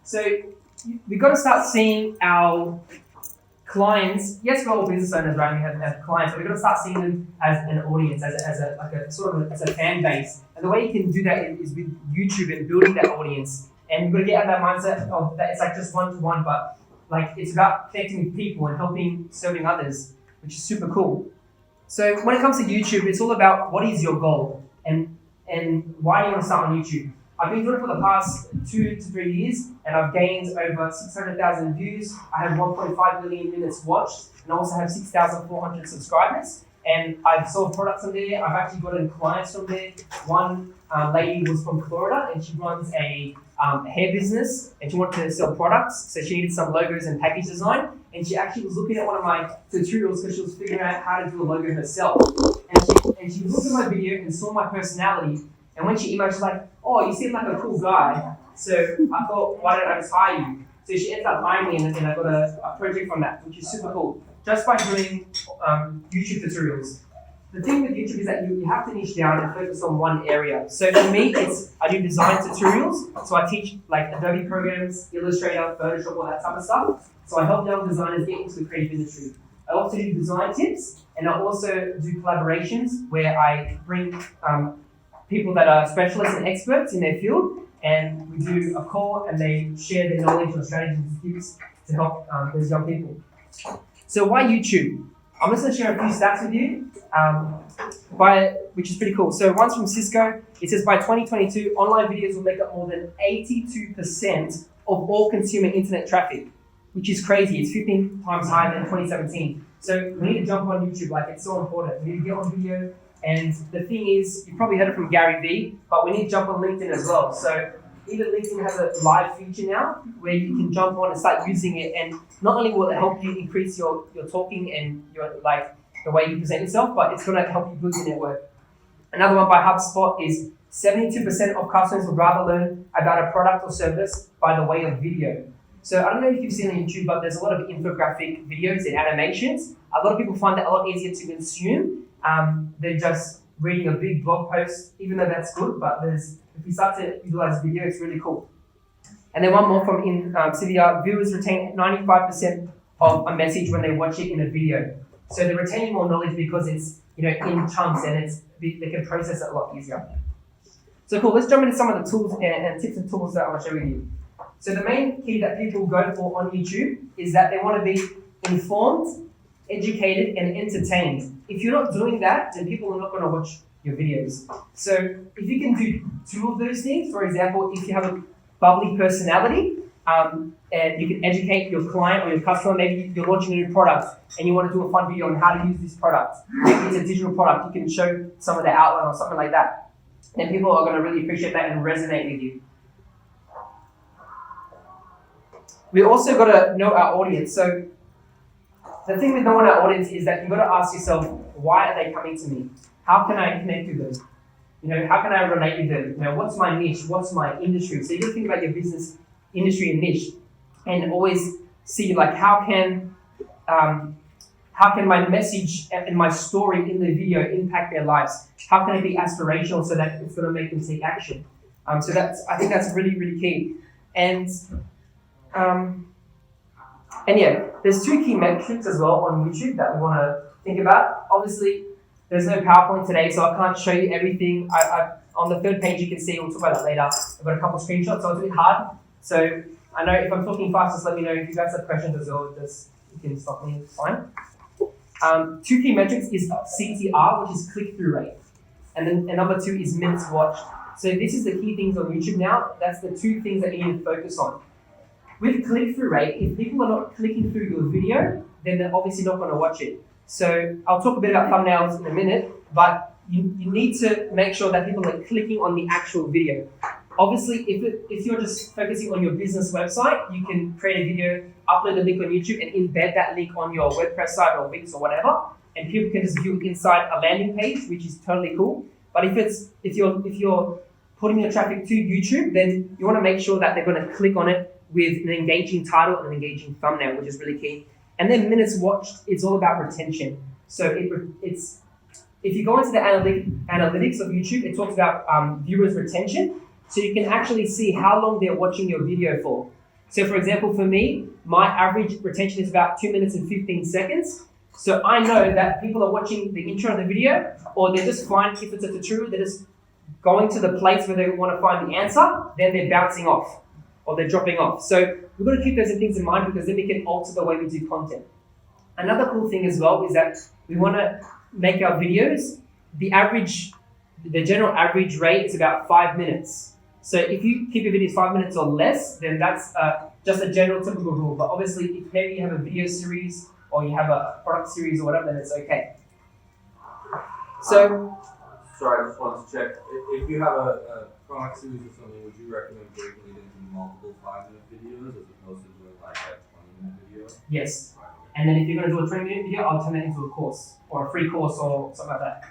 So we've got to start seeing our clients. Yes, we're all business owners, right? We have clients, but we've got to start seeing them as an audience, as a fan base. And the way you can do that is with YouTube and building that audience. And you've got to get out of that mindset of that it's like just one-to-one, but like it's about connecting with people and serving others, which is super cool. So when it comes to YouTube, it's all about what is your goal and why do you want to start on YouTube. I've been doing it for the past 2 to 3 years, and I've gained over 600,000 views. I have 1.5 million minutes watched, and I also have 6,400 subscribers. And I've sold products on there. I've actually gotten clients from there. One lady was from Florida, and she runs a hair business, and she wanted to sell products, so she needed some logos and package design. And she actually was looking at one of my tutorials because she was figuring out how to do a logo herself. And she looked at my video and saw my personality. And when she emailed, she's like, "Oh, you seem like a cool guy." So I thought, why don't I just hire you? So she ended up hiring me, and I got a project from that, which is super cool. Just by doing YouTube tutorials. The thing with YouTube is that you have to niche down and focus on one area. So for me, I do design tutorials. So I teach like Adobe programs, Illustrator, Photoshop, all that type of stuff. So I help young designers get into the creative industry. I also do design tips, and I also do collaborations where I bring people that are specialists and experts in their field, and we do a call and they share their knowledge on strategies and tips to help those young people. So why YouTube? I'm just going to share a few stats with you, which is pretty cool. So one's from Cisco. It says by 2022, online videos will make up more than 82% of all consumer internet traffic, which is crazy. It's 15 times higher than 2017. So we need to jump on YouTube. Like, it's so important. We need to get on video. And the thing is, you've probably heard it from Gary Vee, but we need to jump on LinkedIn as well. So even LinkedIn has a live feature now where you can jump on and start using it. And not only will it help you increase your talking and your the way you present yourself, but it's going to help you build your network. Another one by HubSpot is 72% of customers would rather learn about a product or service by the way of video. So I don't know if you've seen on YouTube, but there's a lot of infographic videos and animations. A lot of people find that a lot easier to consume than just reading a big blog post, even though that's good, but if you start to utilize video, it's really cool. And then one more from Civia, viewers retain 95% of a message when they watch it in a video. So they're retaining more knowledge because it's in chunks and they can process it a lot easier. So cool, let's jump into some of the tools and tips and tools that I want to share with you. So the main key that people go for on YouTube is that they want to be informed, educated, and entertained. If you're not doing that, then people are not going to watch your videos. So if you can do 2 of those things, for example, if you have a bubbly personality and you can educate your client or your customer, maybe you're launching a new product and you want to do a fun video on how to use this product. Maybe it's a digital product, you can show some of the outline or something like that. Then people are going to really appreciate that and resonate with you. We also got to know our audience. So the thing with knowing our audience is that you've got to ask yourself, why are they coming to me? How can I connect with them? How can I relate with them? What's my niche? What's my industry? So you got to think about your business industry and niche, and always see like how can my message and my story in the video impact their lives? How can it be aspirational so that it's going to make them take action? So I think that's really, really key. And yeah, there's 2 key metrics as well on YouTube that we want to think about. Obviously, there's no PowerPoint today, so I can't show you everything. On the 3rd page, you can see, we'll talk about that later. I've got a couple of screenshots, so it's a bit hard. So I know if I'm talking fast, just let me know. If you guys have questions as well, you can stop me, it's fine. 2 key metrics is CTR, which is click-through rate. And then number 2 is minutes watched. So this is the key things on YouTube now. That's the 2 things that you need to focus on. With click-through rate, if people are not clicking through your video, then they're obviously not going to watch it. So I'll talk a bit about thumbnails in a minute, but you need to make sure that people are clicking on the actual video. Obviously, if you're just focusing on your business website, you can create a video, upload the link on YouTube, and embed that link on your WordPress site or Wix or whatever, and people can just view inside a landing page, which is totally cool. But if you're putting your traffic to YouTube, then you want to make sure that they're going to click on it with an engaging title and an engaging thumbnail, which is really key. And then minutes watched, it's all about retention. So it's if you go into the analytics of YouTube, it talks about viewers retention. So you can actually see how long they're watching your video for. So for example, for me, my average retention is about 2 minutes and 15 seconds. So I know that people are watching the intro of the video, or they're just fine if it's a tutorial, they're just going to the place where they want to find the answer, then they're bouncing off or they're dropping off. So we've got to keep those things in mind because then we can alter the way we do content. Another cool thing as well is that we want to make our videos, the general average rate is about 5 minutes. So if you keep your videos 5 minutes or less, then that's just a general typical rule. But obviously, if maybe you have a video series or you have a product series or whatever, then it's okay. So, sorry, I just wanted to check. If you have a product series or something, would you recommend breaking it into multiple 5-minute videos as opposed to doing like a 20-minute video? Yes. And then if you're going to do a 20-minute video, I'll turn it into a course or a free course or something like that.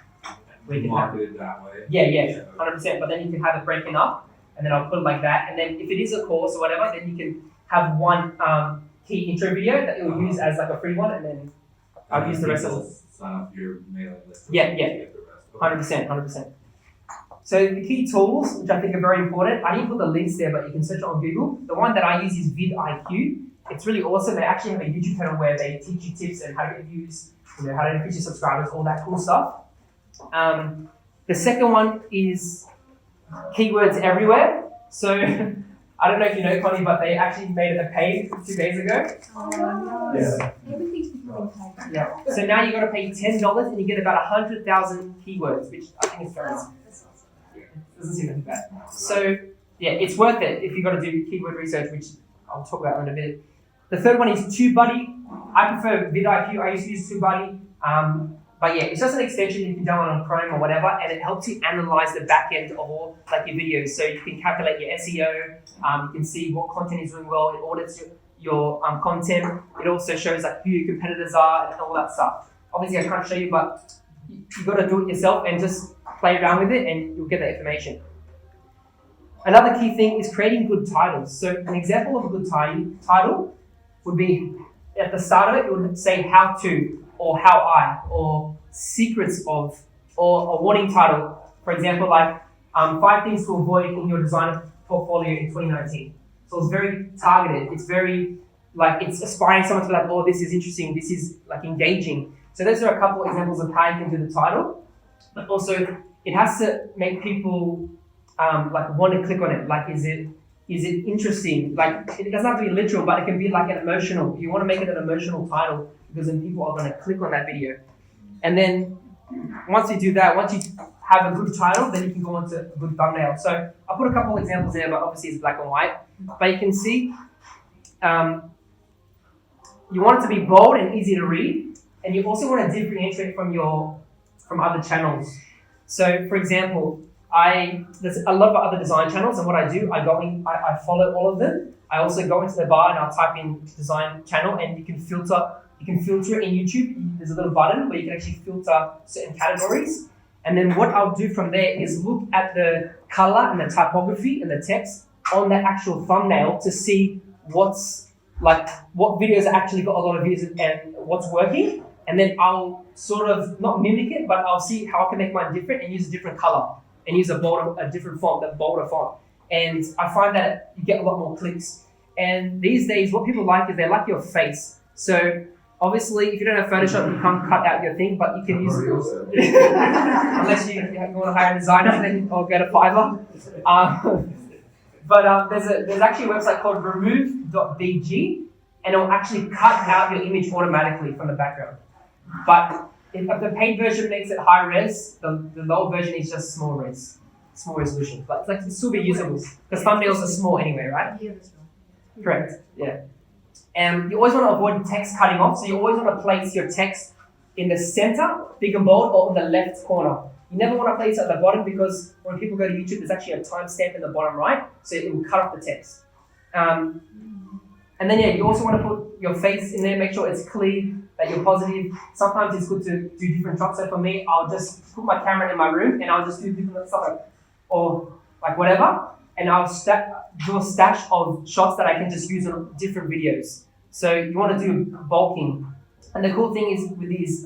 We can market it that way. Yeah, 100%. But then you can have it broken up, and then I'll put it like that. And then if it is a course or whatever, then you can have one key intro video that you'll use as like a free one, and then I'll use the rest of it. Sign up your mailing list. Yeah, 100%. So the key tools, which I think are very important, I didn't put the links there, but you can search it on Google. The one that I use is vidIQ. It's really awesome. They actually have a YouTube channel where they teach you tips and how to get views, how to increase your subscribers, all that cool stuff. The second one is Keywords Everywhere. So I don't know if you know, Connie, but they actually made it a pay 2 days ago. Yeah. Everything's becoming paid. Yeah. So now you got to pay $10 and you get about 100,000 keywords, which I think is fair enough. It doesn't seem too bad. So yeah, it's worth it if you got to do keyword research, which I'll talk about in a bit. The third one is TubeBuddy. I prefer vidIQ. I used to use TubeBuddy. But yeah, it's just an extension you can download on Chrome or whatever, and it helps you analyze the back end of all like your videos. So you can calculate your SEO. You can see what content is doing well. It audits your content. It also shows like who your competitors are and all that stuff. Obviously, I can't show you, but you got to do it yourself and just play around with it, and you'll get that information. Another key thing is creating good titles. So an example of a good title would be at the start of it would say how to, or how I, or secrets of, or a warning title. For example, like 5 things to avoid in your designer portfolio in 2019. So it's very targeted. It's very like it's aspiring someone to be like, oh, this is interesting. This is like engaging. So those are a couple of examples of how you can do the title. But also it has to make people like want to click on it. Like, is it interesting? Like, it doesn't have to be literal, but it can be like an emotional. You want to make it an emotional title because then people are going to click on that video. And then once you do that, once you have a good title, then you can go on to a good thumbnail. So I put a couple of examples there, but obviously it's black and white. But you can see you want it to be bold and easy to read, and you also want to differentiate from other channels. So for example, there's a lot of other design channels, and what I do, I follow all of them. I also go into the bar and I'll type in design channel, and you can filter it in YouTube. There's a little button where you can actually filter certain categories. And then what I'll do from there is look at the color and the typography and the text on that actual thumbnail to see what videos actually got a lot of views and what's working. And then I'll sort of not mimic it, but I'll see how I can make mine different and use a different color and use a different font, that bolder font. And I find that you get a lot more clicks. And these days, what people like is they like your face. So obviously, if you don't have Photoshop, you can't cut out your thing, but you can use it. Unless you want to hire a designer, then I'll go to Fiverr. But there's actually a website called remove.bg, and it'll actually cut out your image automatically from the background. But if the paid version makes it high res, the lower version is just small resolution. But it'll still be usable because thumbnails are small anyway, right? Yeah, that's right. Correct. Yeah. And you always want to avoid text cutting off, so you always want to place your text in the center, big and bold, or in the left corner. You never want to place it at the bottom because when people go to YouTube, there's actually a timestamp in the bottom right, so it will cut off the text. And then you also want to put your face in there, make sure it's clear, that you're positive. Sometimes it's good to do different shots. So for me, I'll just put my camera in my room and I'll just do different stuff or whatever. And I'll do a stash of shots that I can just use on different videos. So you want to do bulking. And the cool thing is with these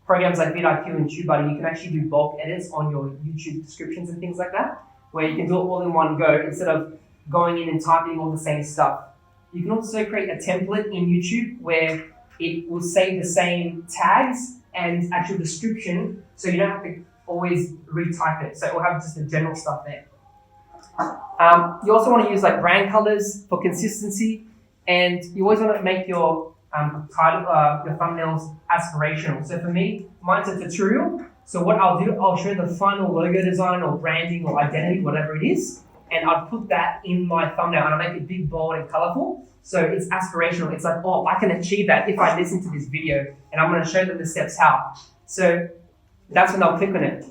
programs like vidIQ and TubeBuddy, you can actually do bulk edits on your YouTube descriptions and things like that, where you can do it all in one go instead of going in and typing all the same stuff. You can also create a template in YouTube where it will save the same tags and actual description, so you don't have to always retype it. So it will have just the general stuff there. You also want to use like brand colors for consistency, and you always want to make your title, your thumbnails aspirational. So for me, mine's a tutorial. So what I'll do, I'll show the final logo design or branding or identity, whatever it is, and I'll put that in my thumbnail and I'll make it big, bold, and colorful. So it's aspirational. It's like, oh, I can achieve that if I listen to this video, and I'm going to show them the steps how. So that's when they'll click on it.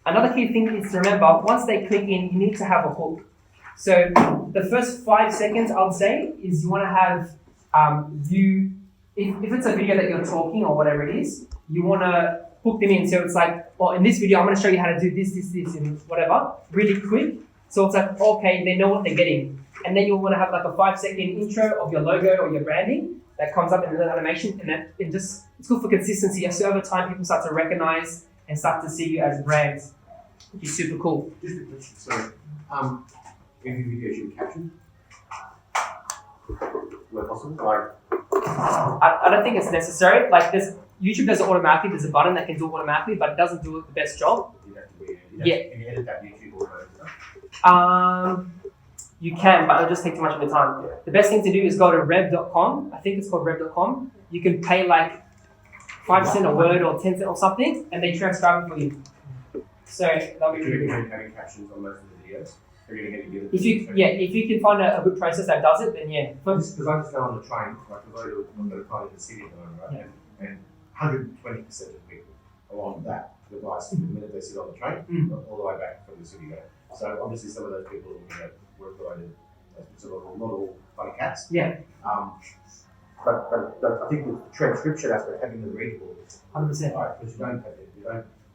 Another key thing is to remember, once they click in, you need to have a hook. So the first 5 seconds, I'd say, is you want to have if it's a video that you're talking or whatever it is, you want to hook them in. So it's like, oh, in this video, I'm going to show you how to do this, and whatever, really quick. So it's like, okay, they know what they're getting. And then you'll want to have like a 5-second intro of your logo or your branding that comes up in the animation, and that it's good for consistency. So over time, people start to recognize and start to see you as a brand, which is super cool. Just a question. So, every video should be captioned where possible. Like, I don't think it's necessary. Like YouTube does it automatically. There's a button that can do it automatically, but it doesn't do the best job. you have to be, Yeah. Can you edit that YouTube auto stuff? You can, but it'll just take too much of your time. The best thing to do is go to rev.com. I think it's called rev.com. You can pay like 5 cents a word or 10 cents or something, and they transcribe it for you. So that'll be really good. Having captions on most of the videos. Are you going to get If you can find a good process that does it, then yeah. Because I just go on the train, like I've got a train in the city at the moment, right? Yeah. And 120% of people are on that device the minute they sit on the train, all the way back from the city go. So obviously some of those people are work-related, sort of not all funny cats. Yeah. But I think the transcription aspect, having the readable, 100%. right? Because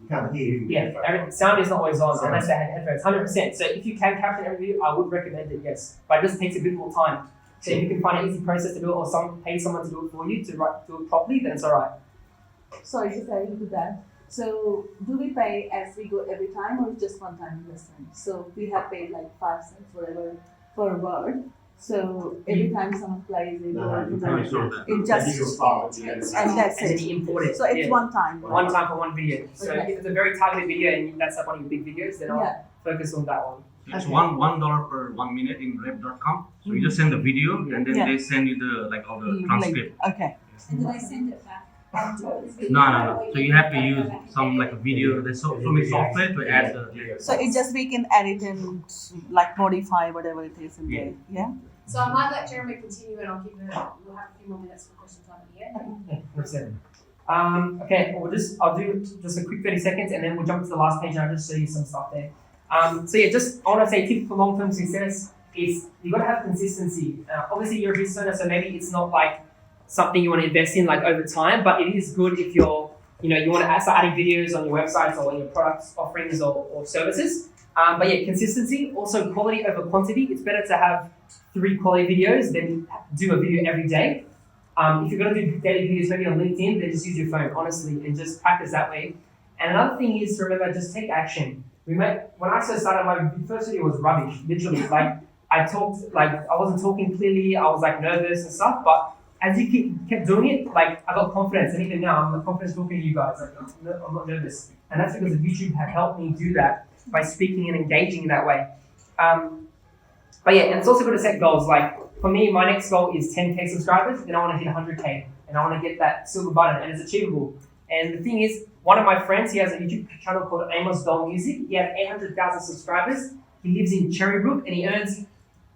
you can't hear. Yeah, sound is not always on unless they have headphones. 100%. So if you can caption every video, I would recommend it. Yes, but it just takes a bit more time. So if you can find an easy process to do it, or pay someone to do it for you to do it properly, then it's alright. Sorry, just adding to that. So do we pay as we go every time, or just one time investment? So we have paid like 5 cents, whatever, per word. So every time someone plays it, it just and that's And then it. you import it. So it's Yeah. one time. One time for one video. So Okay. if it's a very targeted video and that's like one of your big videos, then I'll Yeah. focus on that one. It's Okay. $1 per 1 minute in rev.com. So you just send the video and then Yeah. they send you all the transcript. Okay. And do they send it back? No. So you have to use some like a video. There's so many software to add the. So it's just we can edit and like modify whatever it is in Yeah. there. Yeah. So I might let Jeremy continue and I'll give it, we'll have a few more minutes for question time at the end. Yeah, 100%. Okay, I'll do just a quick 30 seconds and then we'll jump to the last page and I'll just show you some stuff there. So yeah, I want to say tip for long-term success is you got to have consistency. Obviously you're a business owner, so maybe it's not like something you want to invest in like over time, but it is good if you want to start adding videos on your websites or your products offerings or services. But yeah, consistency, also quality over quantity. It's better to have 3 quality videos than do a video every day. If you're going to do daily videos, maybe on LinkedIn, then just use your phone, honestly, and just practice that way. And another thing is to remember, just take action. When I first started, my first video was rubbish, literally. Like, I wasn't talking clearly, I was like nervous and stuff, but as you kept doing it, like I got confidence, and even now I'm confident talking to you guys. Like I'm not nervous, and that's because YouTube had helped me do that by speaking and engaging in that way. But yeah, and it's also good to set goals. Like for me, my next goal is 10K subscribers, then I want to hit 100K, and I want to get that silver button, and it's achievable. And the thing is, one of my friends, he has a YouTube channel called Amos Doll Music. He has 800,000 subscribers. He lives in Cherrybrook, and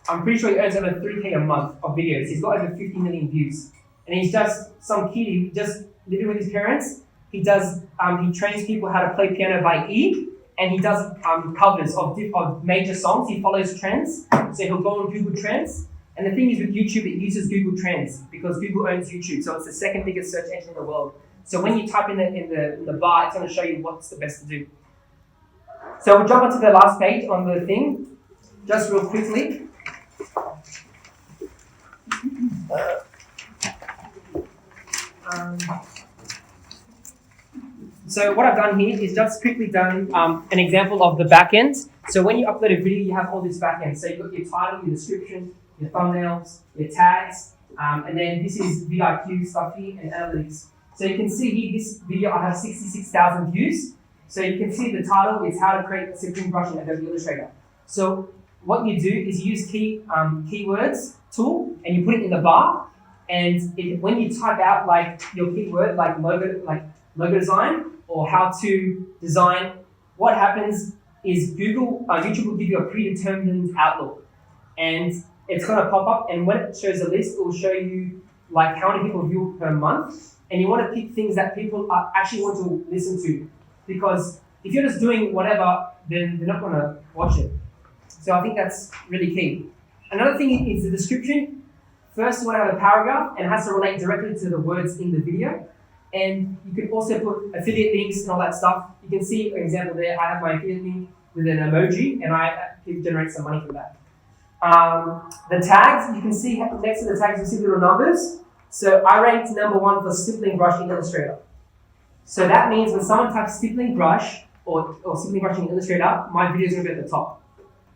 I'm pretty sure he earns over 3K a month of videos. He's got over 50 million views. And he's just some kid, he just living with his parents. He trains people how to play piano by ear, and he does covers of major songs. He follows trends. So he'll go on Google Trends. And the thing is with YouTube, it uses Google Trends because Google owns YouTube. So it's the second biggest search engine in the world. So when you type in the bar, it's going to show you what's the best to do. So we'll jump onto the last page on the thing, just real quickly. So what I've done here is just quickly done an example of the backend. So when you upload a video, you have all this backend. So you've got your title, your description, your thumbnails, your tags, and then this is VIQ stuff here and analytics. So you can see here, this video I have 66,000 views. So you can see the title is how to create a stippling brush in Adobe Illustrator. So what you do is you use keywords tool and you put it in the bar, and when you type out like your keyword like logo design or how to design, what happens is YouTube will give you a predetermined outlook, and it's going to pop up, and when it shows a list, it will show you like how many people view per month, and you want to pick things that people actually want to listen to, because if you're just doing whatever, then they're not going to watch it. So I think that's really key. Another thing is the description. First, you want to have a paragraph, and it has to relate directly to the words in the video. And you can also put affiliate links and all that stuff. You can see an example there. I have my affiliate link with an emoji, and I can generate some money from that. The tags, you can see next to the tags, you see little numbers. So I ranked number 1 for stippling brush in Illustrator. So that means when someone types stippling brush or stippling brush in Illustrator, my video is going to be at the top.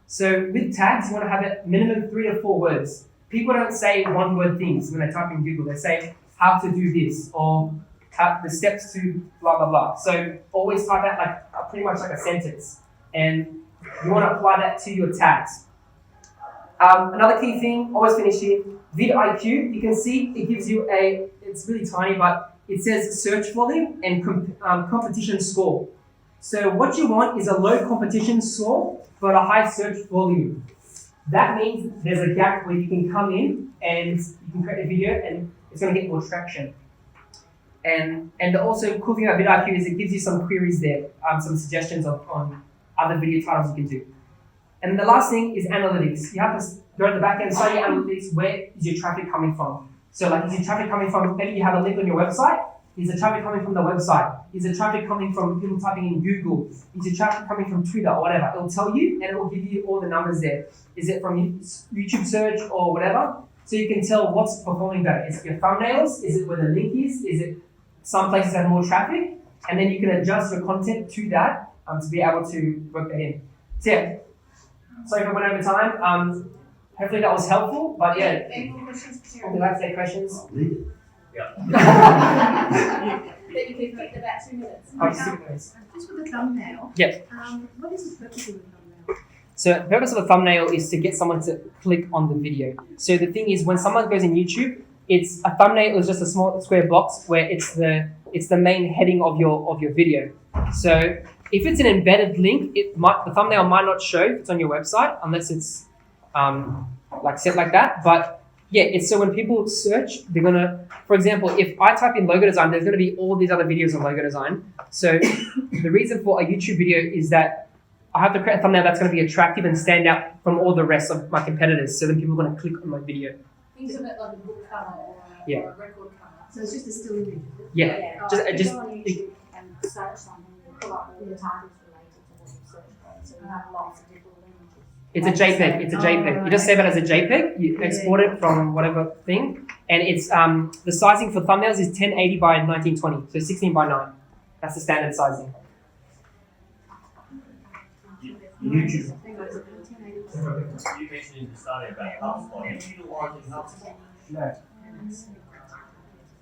So with tags, you want to have it minimum 3 to 4 words. People don't say one-word things when they type in Google. They say how to do this or the steps to blah, blah, blah. So always type out like pretty much like a sentence. And you want to apply that to your tags. Another key thing, always finish here, vidIQ. You can see it gives you it's really tiny, but it says search volume and competition score. So what you want is a low competition score, but a high search volume. That means there's a gap where you can come in and you can create a video and it's going to get more traction. And the also cool thing about vidIQ is it gives you some queries there, some suggestions on other video titles you can do. And the last thing is analytics. You have to go to the back end, study analytics. Where is your traffic coming from? So like, is your traffic coming from, maybe you have a link on your website. Is the traffic coming from the website? Is the traffic coming from people typing in Google? Is the traffic coming from Twitter or whatever? It'll tell you and it will give you all the numbers there. Is it from YouTube search or whatever? So you can tell what's performing better. Is it your thumbnails? Is it where the link is? Is it some places have more traffic? And then you can adjust your content to that to be able to work that in. So yeah, sorry if I went over time. Hopefully that was helpful, but yeah. Any more questions for Would you like to take questions? That you can fit about 2 minutes. Just with the thumbnail. Yep. What is the purpose of the thumbnail? So the purpose of a thumbnail is to get someone to click on the video. So the thing is, when someone goes in YouTube, it's a thumbnail is just a small square box where it's the main heading of your video. So if it's an embedded link, the thumbnail might not show if it's on your website unless it's like set like that. But yeah, it's so when people search, they're gonna, for example, if I type in logo design, there's gonna be all these other videos on logo design. So the reason for a YouTube video is that I have to create a thumbnail that's gonna be attractive and stand out from all the rest of my competitors. So then people are gonna click on my video. Think of it like a book cover or Yeah. a record cover. So it's just a still image. Yeah. Just go on YouTube and search something, you pull up all the titles related to what you searched on, so you have lots of different images. It's a JPEG. It's a JPEG. You just save it as a JPEG. You export it from whatever thing, and it's the sizing for thumbnails is 1080 by 1920, so 16 by 9. That's the standard sizing. YouTube. You mentioned in the study about HubSpot. Are you utilising HubSpot? No.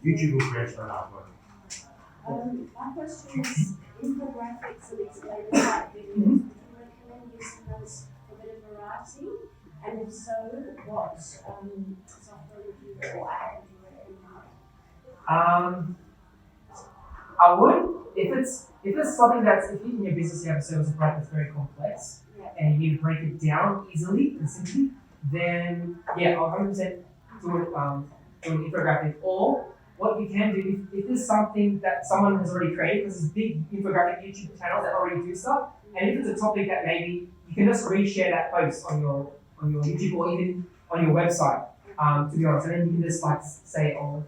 YouTube will create an artwork. My question is, infographics and explainer type videos, would you recommend using those for a bit of variety? And if so, what software would you or app would you recommend? I would if it's something that's if in your business you have a service or product that's very complex and you need to break it down easily and simply, then yeah, I'll 100% do an infographic. Or what you can do if there's something that someone has already created, because there's big infographic YouTube channels that already do stuff, and if it's a topic that maybe you can just reshare that post on your YouTube or even on your website, to be honest, and then you can just like say or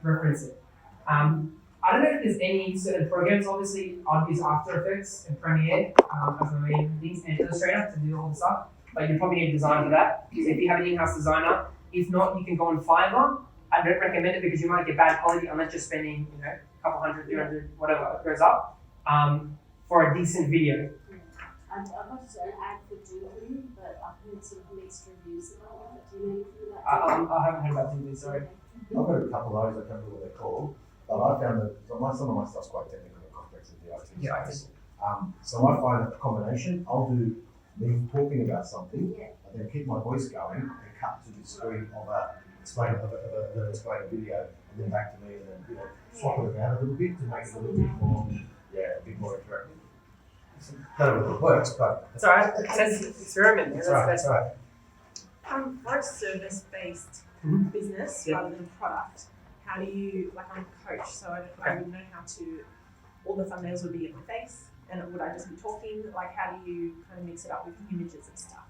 reference it. I don't know if there's any certain programs. Obviously, I'd use After Effects and Premiere as my main things, and Illustrator to do all the stuff. But you probably need a designer for that. So if you have an in-house designer, if not, you can go on Fiverr. I don't recommend it because you might get bad quality unless you're spending, a couple hundred, 300, whatever it goes up, for a decent video. I've got an ad for Doodle, but I sort of mixed reviews about it. Do you know anything about I haven't heard about DV, sorry. I've got a couple of those, I can't remember what they're called, but I found that some of my stuff's quite technical and complex in the IT Yeah, space. So I find a combination. I'll do me talking about something, Yeah. and then keep my voice going and cut to the screen of a explain video, and then back to me, and then swap it around a little bit to make it a little bit more, a bit more interactive. Don't know if it works, but It's alright. It says experiment. that's right. That's right. For a service-based Mhm. business Yeah. rather than product, how do you, like I'm a coach, so I would know how to, all the thumbnails would be in my face, and would I just be talking? Like, how do you kind of mix it up with images and stuff?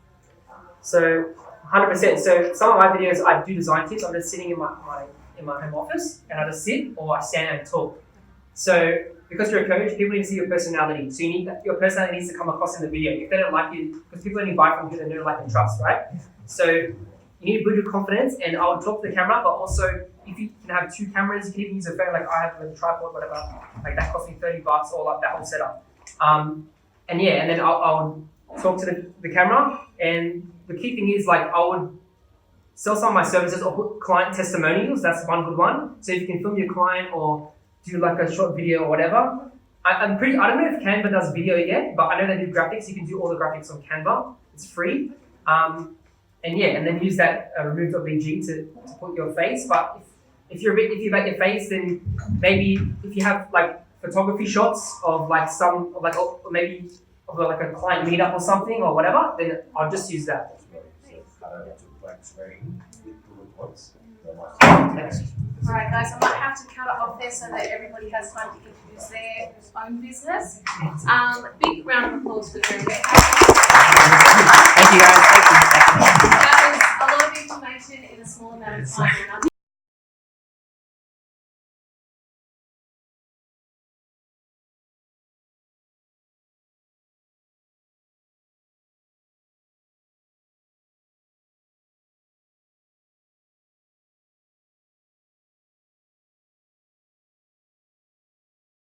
So 100%. So some of my videos I do design tips. I'm just sitting in my home office and I just sit or I stand and talk. So because you're a coach, people need to see your personality. So your personality needs to come across in the video. If they don't like you, because people only buy from you, they don't like and trust, right? So you need to build your confidence, and I'll talk to the camera, but also if you can have two cameras, you can even use a phone like I have with a tripod, whatever. Like that cost me $30 all up that whole setup. And then I'll talk to the camera, and the key thing is like I would sell some of my services or put client testimonials. That's one good one. So if you can film your client or do like a short video or whatever. I don't know if Canva does video yet, but I know they do graphics. You can do all the graphics on Canva. It's free. And then use that remove.bg to put your face. But if you're about your face, then maybe if you have like photography shots of like or maybe of like a client meetup or something or whatever, then I'll just use that. Cut over to a blank screen with bullet points. Alright guys, I might have to cut it off there so that everybody has time to introduce their own business. Big round of applause for Jeremy. Thank you guys. Thank you. That was a lot of information in a small amount of time.